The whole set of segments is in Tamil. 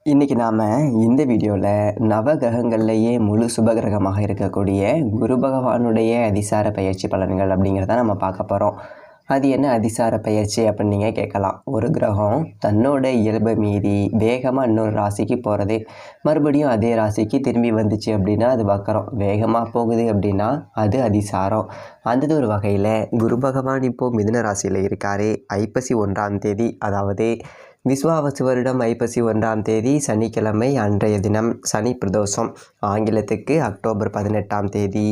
இன்றைக்கி நாம் இந்த வீடியோவில் நவகிரகங்கள்லேயே முழு சுபகிரகமாக இருக்கக்கூடிய குரு பகவானுடைய அதிசார பயிற்சி பலன்கள் அப்படிங்கிறத நம்ம பார்க்க போகிறோம். அது என்ன அதிசார பயிற்சி அப்படின்னு நீங்கள் கேட்கலாம். ஒரு கிரகம் தன்னோட இயல்பை மீறி வேகமாக இன்னொரு ராசிக்கு போகிறது, மறுபடியும் அதே ராசிக்கு திரும்பி வந்துச்சு அப்படின்னா அது வக்கரம். வேகமாக போகுது அப்படின்னா அது அதிசாரம். அந்த ஒரு வகையில் குரு பகவான் இப்போது மிதுன ராசியில் இருக்கார். ஐப்பசி 1ஆம் தேதி, அதாவது விஸ்வாவசு வருடம் ஐப்பசி 1ஆம் தேதி சனிக்கிழமை அன்றைய தினம் சனி பிரதோஷம். ஆங்கிலத்துக்கு அக்டோபர் 18ஆம் தேதி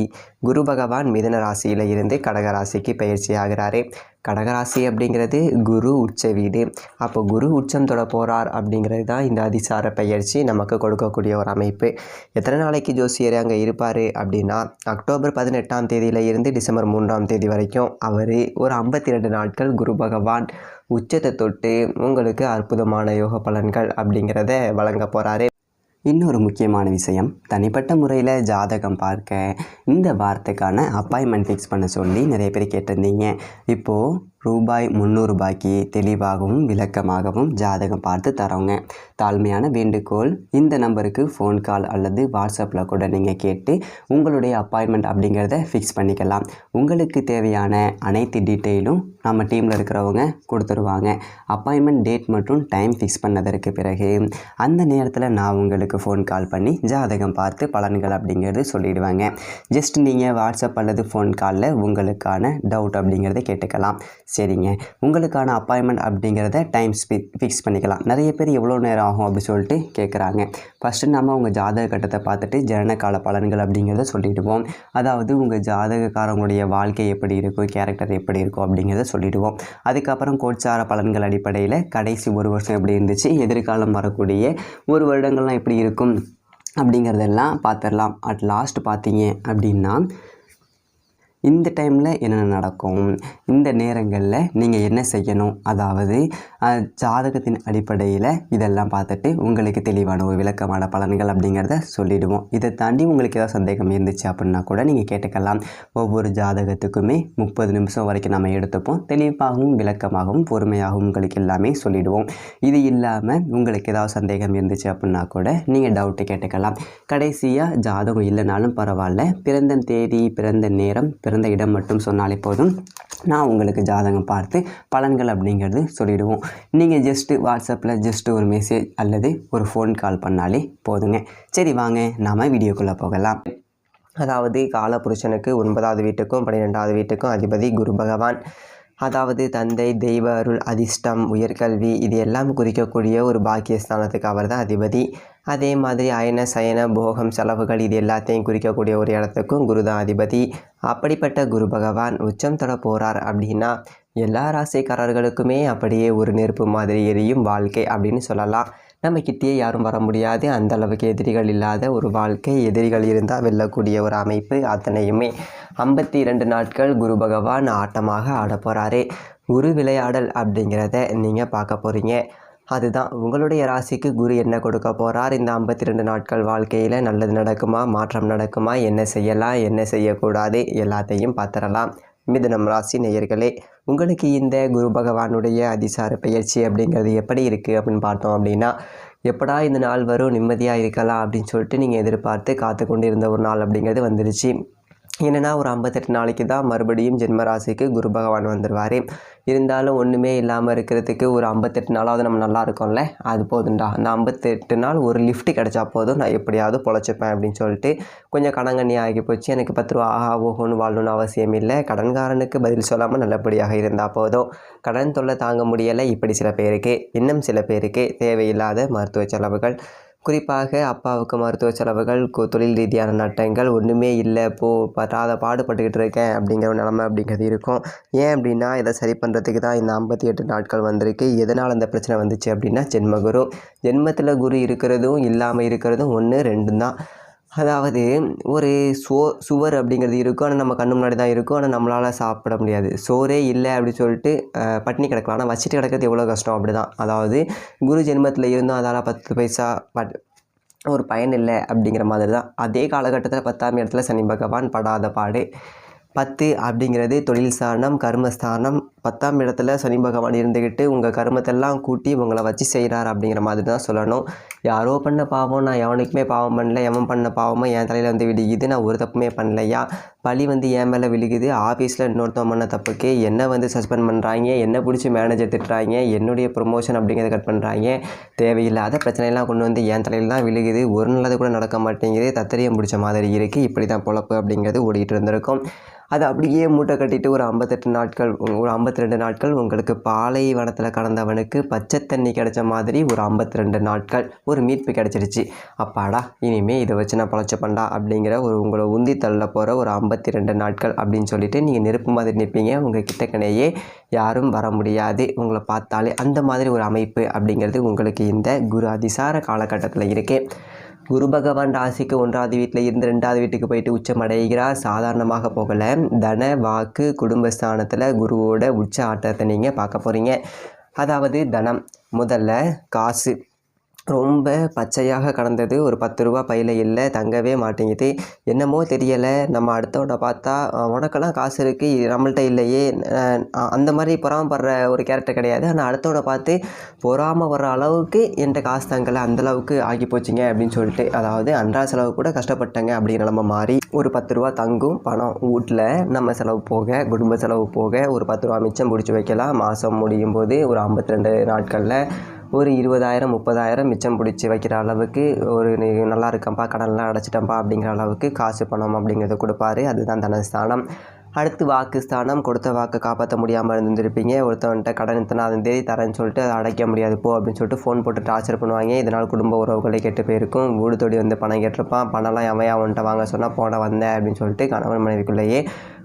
குரு பகவான் மிதுன ராசியில் இருந்து கடகராசிக்கு பயிற்சி ஆகிறாரு. கடகராசி அப்படிங்கிறது குரு உச்ச வீடு. அப்போ குரு உச்சம் தொட போகிறார் அப்படிங்கிறது தான் இந்த அதிசார பயிற்சி நமக்கு கொடுக்கக்கூடிய ஒரு அமைப்பு. எத்தனை நாளைக்கு ஜோசியர் அங்கே இருப்பார் அப்படின்னா, அக்டோபர் 18ஆம் தேதியில் இருந்து டிசம்பர் 3ஆம் தேதி வரைக்கும் அவர் ஒரு 52 நாட்கள் குரு பகவான் உச்சத்தை தொட்டு உங்களுக்கு அற்புதமான யோக பலன்கள் அப்படிங்கிறத வழங்க போகிறாரு. இன்னொரு முக்கியமான விஷயம், தனிப்பட்ட முறையில் ஜாதகம் பார்க்க இந்த வாரத்துக்கான அப்பாயின்மெண்ட் ஃபிக்ஸ் பண்ண சொல்லி நிறைய பேர் கேட்டிருந்தீங்க. இப்போது ரூபாய் 300 தெளிவாகவும் விளக்கமாகவும் ஜாதகம் பார்த்து தரோங்க. தாழ்மையான வேண்டுகோள், இந்த நம்பருக்கு ஃபோன் கால் அல்லது வாட்ஸ்அப்பில் கூட நீங்கள் கேட்டு உங்களுடைய அப்பாயின்மெண்ட் அப்படிங்கிறத ஃபிக்ஸ் பண்ணிக்கலாம். உங்களுக்கு தேவையான அனைத்து டீட்டெயிலும் நம்ம டீமில் இருக்கிறவங்க கொடுத்துருவாங்க. அப்பாயின்மெண்ட் டேட் மற்றும் டைம் ஃபிக்ஸ் பண்ணதற்கு பிறகு அந்த நேரத்தில் நான் உங்களுக்கு ஃபோன் கால் பண்ணி ஜாதகம் பார்த்து பலன்கள் அப்படிங்கிறது சொல்லிடுவாங்க. ஜஸ்ட் நீங்கள் வாட்ஸ்அப் அல்லது ஃபோன் காலில் உங்களுக்கான டவுட் அப்படிங்கிறத கேட்டுக்கலாம். சரிங்க, உங்களுக்கான அப்பாயின்மெண்ட் அப்படிங்கிறத டைம் ஃபிக்ஸ் பண்ணிக்கலாம். நிறைய பேர் எவ்வளோ நேரம் ஆகும் அப்படி சொல்லிட்டு கேட்குறாங்க. ஃபஸ்ட்டு நம்ம உங்கள் ஜாதக கட்டத்தை பார்த்துட்டு ஜனனகால பலன்கள் அப்படிங்கிறத சொல்லிவிடுவோம். அதாவது உங்கள் ஜாதகக்காரங்களுடைய வாழ்க்கை எப்படி இருக்கும், கேரக்டர் எப்படி இருக்கும் அப்படிங்கிறத சொல்லிவிடுவோம். அதுக்கப்புறம் கோட்சார பலன்கள் அடிப்படையில் கடைசி ஒரு வருஷம் எப்படி இருந்துச்சு, எதிர்காலம் வரக்கூடிய ஒரு வருடங்கள்லாம் எப்படி இருக்கும் அப்படிங்கிறதெல்லாம் பார்த்துடலாம். அட் லாஸ்ட் பார்த்தீங்க அப்படின்னா இந்த டைமில் என்னென்ன நடக்கும், இந்த நேரங்களில் நீங்கள் என்ன செய்யணும், அதாவது ஜாதகத்தின் அடிப்படையில் இதெல்லாம் பார்த்துட்டு உங்களுக்கு தெளிவான ஒரு விளக்கமான பலன்கள் அப்படிங்கிறத சொல்லிவிடுவோம். இதை தாண்டி உங்களுக்கு ஏதாவது சந்தேகம் இருந்துச்சு அப்படின்னா கூட நீங்கள் கேட்டுக்கலாம். ஒவ்வொரு ஜாதகத்துக்குமே 30 நிமிஷம் வரைக்கும் நம்ம எடுத்துப்போம். தெளிவாகவும் விளக்கமாகவும் பொறுமையாகவும் உங்களுக்கு எல்லாமே சொல்லிவிடுவோம். இது இல்லாமல் உங்களுக்கு ஏதாவது சந்தேகம் இருந்துச்சு அப்படின்னா கூட நீங்கள் டவுட்டு கேட்டுக்கலாம். கடைசியாக ஜாதகம் இல்லைனாலும் பரவாயில்ல, பிறந்த தேதி, பிறந்த நேரம், பிறந்த இடம் மட்டும் சொன்னாலே போதும், நான் உங்களுக்கு ஜாதகம் பார்த்து பலன்கள் அப்படிங்கிறது சொல்லிவிடுவோம். நீங்கள் ஜஸ்ட்டு வாட்ஸ்அப்பில் ஜஸ்ட்டு ஒரு மெசேஜ் அல்லது ஒரு ஃபோன் கால் பண்ணாலே போதுங்க. சரி, வாங்க நாம் வீடியோக்குள்ளே போகலாம். அதாவது காலபுருஷனுக்கு 9வது வீட்டுக்கும் 12வது வீட்டுக்கும் அதிபதி குரு பகவான். அதாவது தந்தை, தெய்வ அருள், அதிர்ஷ்டம், உயர்கல்வி இது எல்லாம் குறிக்கக்கூடிய ஒரு பாக்கியஸ்தானத்துக்கு அவர் தான் அதிபதி. அதே மாதிரி அயன சயன போகம் செலவுகள் இது எல்லாத்தையும் குறிக்கக்கூடிய ஒரு இடத்துக்கும் குரு தான் அதிபதி. அப்படிப்பட்ட குரு பகவான் உச்சம் தொட போகிறார் அப்படின்னா எல்லா ராசிக்காரர்களுக்குமே அப்படியே ஒரு நெருப்பு மாதிரி எரியும் வாழ்க்கை அப்படின்னு சொல்லலாம். நம்ம கிட்டேயே யாரும் வர முடியாது, அந்த அளவுக்கு எதிரிகள் இல்லாத ஒரு வாழ்க்கை. எதிரிகள் இருந்தால் வெல்லக்கூடிய ஒரு அமைப்பு. அத்தனையுமே 52 நாட்கள் குரு பகவான் ஆட்டமாக ஆட போகிறாரு. குரு விளையாடல் அப்படிங்கிறத நீங்கள் பார்க்க போகிறீங்க. அதுதான் உங்களுடைய ராசிக்கு குரு என்ன கொடுக்க போகிறார், இந்த 52 நாட்கள் வாழ்க்கையில் நல்லது நடக்குமா, மாற்றம் நடக்குமா, என்ன செய்யலாம், என்ன செய்யக்கூடாது எல்லாத்தையும் பார்த்துடலாம். மிதுனம் ராசி நேயர்களே, உங்களுக்கு இந்த குரு பகவானுடைய அதிசார பயிற்சி அப்படிங்கிறது எப்படி இருக்குது அப்படின்னு பார்த்தோம் அப்படின்னா, எப்படா இந்த நாள் வரும், நிம்மதியாக இருக்கலாம் அப்படின்னு சொல்லிட்டு நீங்கள் எதிர்பார்த்து காத்து கொண்டு இருந்த ஒரு நாள் அப்படிங்கிறது வந்துடுச்சு. என்னென்னா ஒரு 58 நாளைக்கு தான் மறுபடியும் ஜென்மராசிக்கு குரு பகவான் வந்துடுவார். இருந்தாலும் ஒன்றுமே இல்லாமல் இருக்கிறதுக்கு ஒரு 58 நாளாவது நம்ம நல்லா இருக்கோம்ல, அது போதுண்டா. அந்த 58 நாள் ஒரு லிஃப்ட் கிடச்சா போதும், நான் எப்படியாவது பொழைச்சிப்பேன் அப்படின்னு சொல்லிட்டு கொஞ்சம் கடங்கண்ணி ஆகி போச்சு. எனக்கு 10 ரூபா ஆஹா ஓஹோன்னு வாழணும்னு அவசியம் இல்லை. கடன்காரனுக்கு பதில் சொல்லாமல் நல்லபடியாக இருந்தால் போதும். கடன் தொல்லை தாங்க முடியலை இப்படி சில பேருக்கு. இன்னும் சில பேருக்கு தேவையில்லாத மருத்துவ செலவுகள், குறிப்பாக அப்பாவுக்கு மருத்துவ செலவுகள், தொழில் ரீதியான நட்டங்கள், ஒன்றுமே இல்லை படாத பாடுபட்டுக்கிட்டு இருக்கேன் அப்படிங்கிற ஒரு நிலமை அப்படிங்கிறது இருக்கும். ஏன் அப்படின்னா இதை சரி பண்ணுறதுக்கு தான் இந்த 58 நாட்கள் வந்திருக்கு. எதனால் அந்த பிரச்சனை வந்துச்சு அப்படின்னா ஜென்மகுரு. ஜென்மத்தில் குரு இருக்கிறதும் இல்லாமல் இருக்கிறதும் 1 2 தான். அதாவது ஒரு சுவர் அப்படிங்கிறது இருக்கும், ஆனால் நம்ம கண்ணு முன்னாடி தான் இருக்கும், ஆனால் நம்மளால் சாப்பிட முடியாது. சோறே இல்லை அப்படின்னு சொல்லிட்டு பட்டினி கிடக்கலாம், ஆனால் வச்சுட்டு கிடக்கிறது எவ்வளோ கஷ்டம். அப்படி தான். அதாவது குரு ஜென்மத்தில் இருந்தும் அதால் 10 பைசா ஒரு பயன் இல்லை அப்படிங்கிற மாதிரி தான். அதே காலகட்டத்தில் 10ஆம் இடத்துல சனி பகவான் படாத பாடு. 10 அப்படிங்கிறது தொழில் ஸ்தானம், கர்மஸ்தானம், 10ஆம் இடத்துல சனி பகவான் இருந்துக்கிட்டு உங்கள் கர்மத்தெல்லாம் கூட்டி உங்களை வச்சு செய்கிறார் அப்படிங்கிற மாதிரி தான் சொல்லணும். யாரோ பண்ண பாவம், நான் எவனுக்குமே பாவம் பண்ணல, எவன் பண்ண பாவமோ என் தலையில் வந்து விழுகுது, நான் ஒரு தப்புமே பண்ணலையா, பழி வந்து என் மேலே விழுகுது, ஆஃபீஸில் இன்னொருத்தவன் பண்ண தப்புக்கு என்ன வந்து சஸ்பெண்ட் பண்ணுறாங்க, என்ன பிடிச்சி மேனேஜர் திட்டுறாங்க, என்னுடைய ப்ரொமோஷன் அப்படிங்கிறத கட் பண்ணுறாங்க, தேவையில்லாத பிரச்சனையெல்லாம் கொண்டு வந்து என் தலையில் தான் விழுகுது, ஒரு நல்லது கூட நடக்க மாட்டேங்குது, தத்தரியம் பிடிச்ச மாதிரி இருக்குது, இப்படி தான் பொழப்பு அப்படிங்கிறது ஓடிட்டு இருந்திருக்கும். அது அப்படியே மூட்டை கட்டிட்டு ஒரு 58 நாட்கள், ஒரு 52 நாட்கள் உங்களுக்கு பாலைவனத்தில் கடந்தவனுக்கு பச்சை தண்ணி கிடைச்ச மாதிரி ஒரு 52 நாட்கள் ஒரு மீட்பு கிடச்சிருச்சு. அப்பாடா, இனிமேல் இதை வச்சு நான் பழச்சப்பண்டா அப்படிங்கிற ஒரு உங்களை உந்தி தள்ள போகிற ஒரு 52 நாட்கள் அப்படின்னு சொல்லிட்டு நீங்கள் நெருப்பு மாதிரி நிற்பீங்க. உங்கள் கிட்டக்கனையே யாரும் வர முடியாது உங்களை பார்த்தாலே. அந்த மாதிரி ஒரு அமைப்பு அப்படிங்கிறது உங்களுக்கு இந்த குரு அதிசார காலகட்டத்தில் இருக்குது. குரு பகவான் ராசிக்கு 1வது வீட்டில் இருந்து 2வது வீட்டுக்கு போயிட்டு உச்சமடைகிறார். சாதாரணமாக போகலை. தன வாக்கு குடும்பஸ்தானத்தில் குருவோட உச்ச ஆட்டத்தை நீங்கள் பார்க்க போகிறீங்க. அதாவது தனம், முதல்ல காசு ரொம்ப பச்சையாக கடந்தது. ஒரு 10 ரூபா பையில் இல்லை, தங்கவே மாட்டேங்குது. என்னமோ தெரியலை, நம்ம அடுத்தவனை பார்த்தா உனக்கெல்லாம் காசு இருக்குது நம்மள்கிட்ட இல்லையே, அந்த மாதிரி பொறாமப்படுற ஒரு கேரக்டர் கிடையாது. ஆனால் அடுத்தவனை பார்த்து பொறாமல் வர்ற அளவுக்கு என்கிட்ட காசு தங்கலை, அந்தளவுக்கு ஆகி போச்சுங்க அப்படின்னு சொல்லிட்டு, அதாவது அன்றாட செலவு கூட கஷ்டப்பட்டங்க அப்படிங்கிற நம்ம மாறி ஒரு 10 ரூபா தங்கும் பணம் வீட்டில் நம்ம செலவு போக, குடும்ப செலவு போக ஒரு 10 ரூபா மிச்சம் பிடிச்சி வைக்கலாம். மாதம் முடியும் போது ஒரு 52 நாட்களில் ஒரு 20,000 30,000 மிச்சம் பிடிச்சி வைக்கிற அளவுக்கு ஒரு நல்லா இருக்கேன்ப்பா, கடன்லாம் அடைச்சிட்டேன்ப்பா அப்படிங்கிற அளவுக்கு காசு பணம் அப்படிங்கிறத கொடுப்பாரு. அதுதான் தனஸ்தானம். அடுத்து வாக்குஸ்தானம். கொடுத்த வாக்கை காப்பாற்ற முடியாமல் இருந்திருப்பீங்க. ஒருத்தவன்கிட்ட கடன் இத்தனாம் தேதி தரேன்னு சொல்லிட்டு அதை அடைக்க முடியாது போ அப்படின்னு சொல்லிட்டு ஃபோன் போட்டு டார்ச்சர் பண்ணுவாங்க. இதனால் குடும்ப உறவுகளை கெட்டு போயிருக்கும். வீடு தொடி வந்து பணம் கேட்டிருப்பான். பணம்லாம் எவன் அவன்கிட்ட வாங்க சொன்னால் போன வந்தேன் அப்படின்னு சொல்லிட்டு கணவன் மனைவிக்குள்ளேயே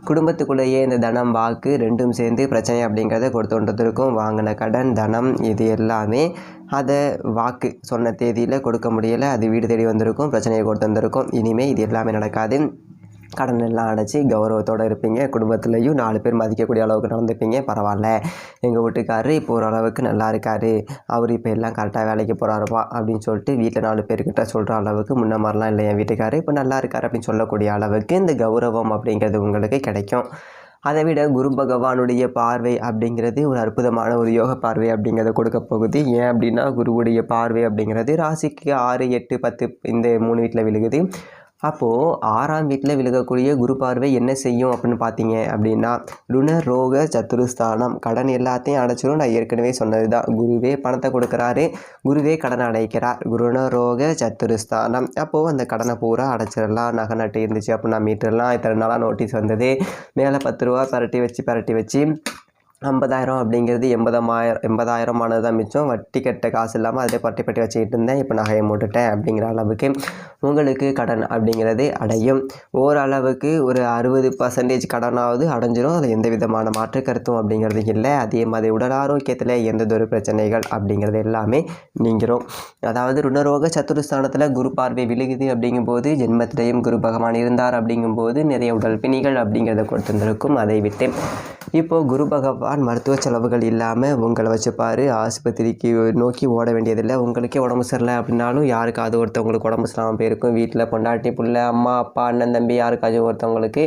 குடும்பத்துக்குள்ளேயே இந்த தனம் வாக்கு ரெண்டும் சேர்ந்து பிரச்சனை அப்படிங்கிறத கொடுத்து இருக்கும். வாங்கின கடன் தனம் இது எல்லாமே அதை வாக்கு சொன்ன தேதியில் கொடுக்க முடியலை, அது வீடு தேடி வந்திருக்கும், பிரச்சனையை கொடுத்து வந்திருக்கும். இனிமேல் இது எல்லாமே நடக்காது. கடன் எல்லாம் அடைச்சி கௌரவத்தோடு இருப்பீங்க. குடும்பத்துலேயும் 4 பேர் மதிக்கக்கூடிய அளவுக்கு நடந்துப்பீங்க. பரவாயில்ல, எங்கள் வீட்டுக்காரரு இப்போ ஓரளவுக்கு நல்லா இருக்கார், அவர் இப்போ எல்லாம் கரெக்டாக வேலைக்கு போகிறாருப்பா அப்படின்னு சொல்லிட்டு வீட்டில் 4 பேர்கிட்ட சொல்கிற அளவுக்கு முன்ன மாதிரிலாம் இல்லை என் வீட்டுக்காரரு இப்போ நல்லா இருக்கார் அப்படின்னு சொல்லக்கூடிய அளவுக்கு இந்த கௌரவம் அப்படிங்கிறது உங்களுக்கு கிடைக்கும். அதை விட குரு பகவானுடைய பார்வை அப்படிங்கிறது ஒரு அற்புதமான ஒரு யோக பார்வை அப்படிங்கிறத கொடுக்க போகுது. ஏன் அப்படின்னா குருவுடைய பார்வை அப்படிங்கிறது ராசிக்கு 6 8 10 இந்த 3 வீட்டில் விழுகுது. அப்போது 6ஆம் வீட்டில் விழுகக்கூடிய குரு பார்வை என்ன செய்யும் அப்படின்னு பார்த்தீங்க அப்படின்னா, ருண ரோக சத்துருஸ்தானம், கடன் எல்லாத்தையும் அடைச்சிடும். நான் ஏற்கனவே சொன்னது தான், குருவே பணத்தை கொடுக்குறாரு, குருவே கடனை அடைக்கிறார். குருண ரோக சத்துருஸ்தானம். அப்போது அந்த கடனை பூரா அடைச்சிடலாம். நகை நட்டு இருந்துச்சு அப்படின்னா மீட்டர்லாம். இத்தனை நாளாக நோட்டீஸ் வந்தது, மேலே 10 ரூபா பரட்டி வச்சு 50,000 அப்படிங்கிறது 80,000 ஆனது தான் மிச்சம். வட்டி கட்ட காசு இல்லாமல் அதே பட்டி வச்சுக்கிட்டு இருந்தேன், இப்போ நகையை மூட்டுட்டேன் அப்படிங்கிற அளவுக்கு உங்களுக்கு கடன் அப்படிங்கிறது அடையும். ஓரளவுக்கு ஒரு 60% கடனாவது அடைஞ்சிரும். அதில் எந்த விதமான மாற்று கருத்தும் அப்படிங்கிறது இல்லை. அதே மாதிரி உடல் ஆரோக்கியத்தில் எந்ததொரு பிரச்சனைகள் அப்படிங்கிறது எல்லாமே நீங்கிறோம். அதாவது ருணரோக சத்துருஸ்தானத்தில் குரு பார்வை விழுகுது அப்படிங்கும்போது, ஜென்மத்திலையும் குரு பகவான் இருந்தார் அப்படிங்கும்போது நிறைய உடல் பிணிகள் அப்படிங்கிறத கொடுத்துருக்கும். அதை விட்டு இப்போது குரு பகவான் மருத்துவ செலவுகள் இல்லாமல் உங்களை வச்சுப்பார். ஆஸ்பத்திரிக்கு நோக்கி ஓட வேண்டியதில்லை. உங்களுக்கே உடம்பு சரியில்லை அப்படின்னாலும் யாருக்காவது ஒருத்தவங்களுக்கு உடம்பு சரியில்லாமல் போயிருக்கும். வீட்டில் பொண்டாட்டி புள்ள அம்மா அப்பா அண்ணன் தம்பி யாருக்காச்சும் ஒருத்தவங்களுக்கு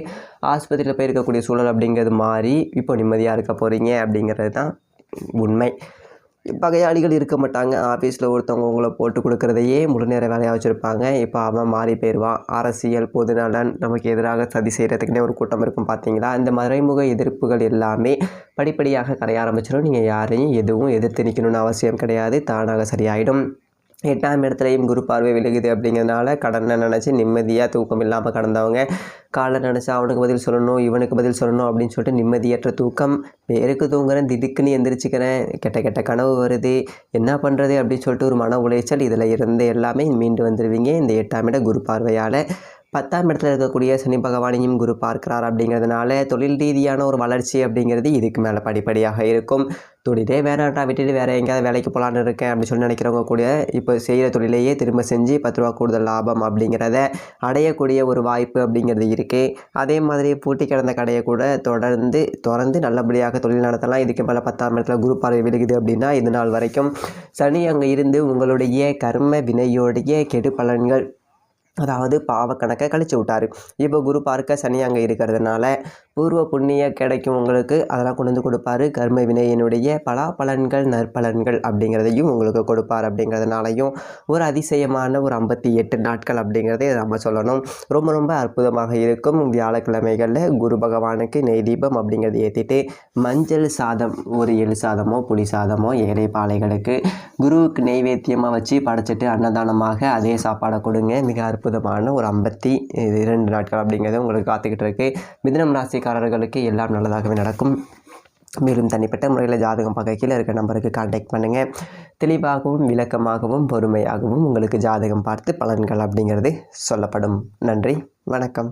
ஆஸ்பத்திரியில் போயிருக்கக்கூடிய சூழல் அப்படிங்கிறது மாறி இப்போ நிம்மதியாக இருக்க போகிறீங்க அப்படிங்கிறது தான் உண்மை. பகையாளிகள் இருக்க மாட்டாங்க. ஆஃபீஸில் ஒருத்தவங்க உங்களை போட்டு கொடுக்குறதையே முழு நேர வேலையாக வச்சுருப்பாங்க. இப்போ அவன் மாறி போயிடுவான். அரசியல் பொதுநலன் நமக்கு எதிராக சதி செய்கிறதுக்குன்னே ஒரு கூட்டம் இருக்கும் பார்த்தீங்களா. இந்த மறைமுக எதிர்ப்புகள் எல்லாமே படிப்படியாக கரைய ஆரம்பிச்சிடும். நீங்கள் யாரையும் எதுவும் எதிர்த்து நிற்கணும்னு அவசியம் கிடையாது, தானாக சரியாயிடும். 8ஆம் இடத்துலையும் குரு பார்வை விழுகுது அப்படிங்கிறதுனால கடனை நினச்சி நிம்மதியாக தூக்கம் இல்லாமல் கடந்தவங்க, காலை நினச்சா அவனுக்கு பதில் சொல்லணும் இவனுக்கு பதில் சொல்லணும் அப்படின்னு சொல்லிட்டு நிம்மதியற்ற தூக்கம், பேருக்கு தூங்குறேன் திடுக்குன்னு எந்திரிச்சிக்கிறேன், கெட்ட கனவு வருது, என்ன பண்ணுறது அப்படின்னு சொல்லிட்டு ஒரு மன உளைச்சல், இதில் இருந்து எல்லாமே மீண்டு வந்துடுவீங்க இந்த 8ஆம் இட குரு பார்வையால். 10ஆம் இடத்துல இருக்கக்கூடிய சனி பகவானையும் குரு பார்க்கிறார் அப்படிங்கிறதுனால தொழில் ரீதியான ஒரு வளர்ச்சி அப்படிங்கிறது இதுக்கு மேலே படிப்படியாக இருக்கும். தொழிலே வேணாட்டா விட்டுட்டு வேறு எங்கேயாவது வேலைக்கு போகலான்னு இருக்கேன் அப்படின்னு சொல்லி நினைக்கிறவங்க கூட இப்போ செய்கிற தொழிலையே திரும்ப செஞ்சு 10 ரூபா கூடுதல் லாபம் அப்படிங்கிறத அடையக்கூடிய ஒரு வாய்ப்பு அப்படிங்கிறது இருக்குது. அதே மாதிரி பூட்டி கிடந்த கடையை கூட தொடர்ந்து நல்லபடியாக தொழில் நடத்தலாம். இதுக்கு மேலே 10ஆம் இடத்துல குரு பார்வை விழுகுது அப்படின்னா இது நாள் வரைக்கும் சனி அங்கே இருந்து உங்களுடைய கர்ம வினையோடைய கெடு பலன்கள், அதாவது பாவக்கணக்கை கழிச்சு விட்டார். இப்போ குரு பார்க்க சனி அங்கே இருக்கிறதுனால பூர்வ புண்ணிய கிடைக்கும் உங்களுக்கு, அதெல்லாம் கொண்டு வந்து கொடுப்பாரு. கர்ம வினையினுடைய பலாபலன்கள் நற்பலன்கள் அப்படிங்கிறதையும் உங்களுக்கு கொடுப்பார். அப்படிங்கிறதுனாலையும் ஒரு அதிசயமான ஒரு 58 நாட்கள் அப்படிங்கிறதே நம்ம சொல்லணும். ரொம்ப ரொம்ப அற்புதமாக இருக்கும். வியாழக்கிழமைகளில் குரு பகவானுக்கு நெய் தீபம் அப்படிங்கிறது ஏற்றிட்டு மஞ்சள் சாதம், ஒரு எள் சாதமோ புளி சாதமோ ஏழை பாலைகளுக்கு குருவுக்கு நெய்வேத்தியமாக வச்சு படைச்சிட்டு அன்னதானமாக அதே சாப்பாடை கொடுங்க. மிக அற்புதமான ஒரு 52 நாட்கள் அப்படிங்கிறது உங்களுக்கு காத்துக்கிட்டு இருக்கு. மிதுனம் ராசிக்காரர்களுக்கு எல்லாம் நல்லதாகவே நடக்கும். மேலும் தனிப்பட்ட முறையில் ஜாதகம் பார்க்க கீழே இருக்க நம்பருக்கு கான்டாக்ட் பண்ணுங்கள். தெளிவாகவும் விளக்கமாகவும் பொறுமையாகவும் உங்களுக்கு ஜாதகம் பார்த்து பலன்கள் அப்படிங்கிறது சொல்லப்படும். நன்றி, வணக்கம்.